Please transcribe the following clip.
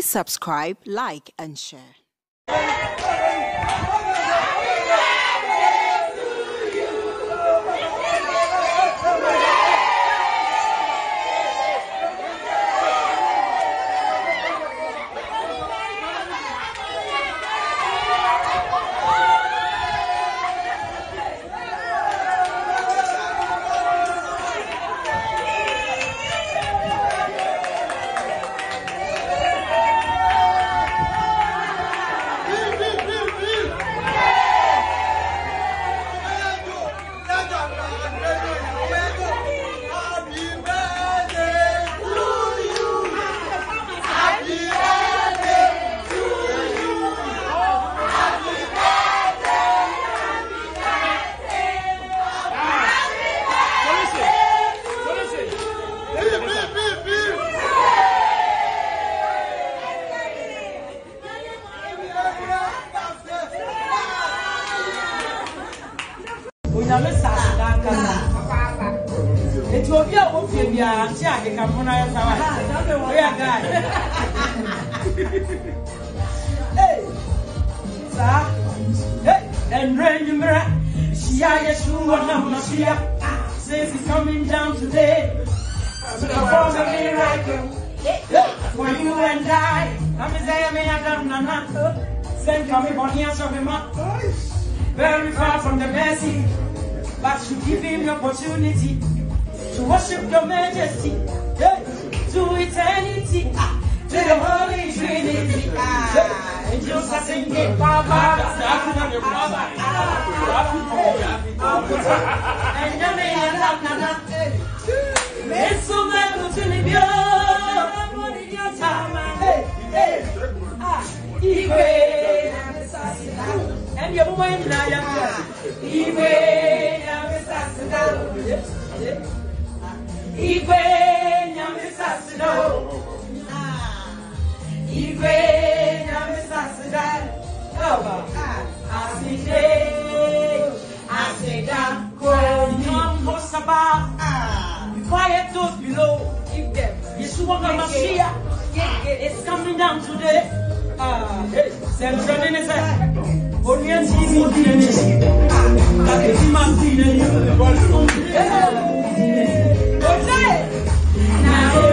Please subscribe, like, and share. It will be a wolf in the Asia, the Campona. Hey, sir, hey, and remember, Shia says he's coming down today to perform a miracle. For you and I, I'm saying, I don't know, send coming on here, so very far from the mercy. But you give him the opportunity to worship your majesty, to eternity, to the Holy Trinity. And just as in the Baba, and the man, and so much to me, and your woman, quiet those below. Yeshua Mashiach is coming down today. Now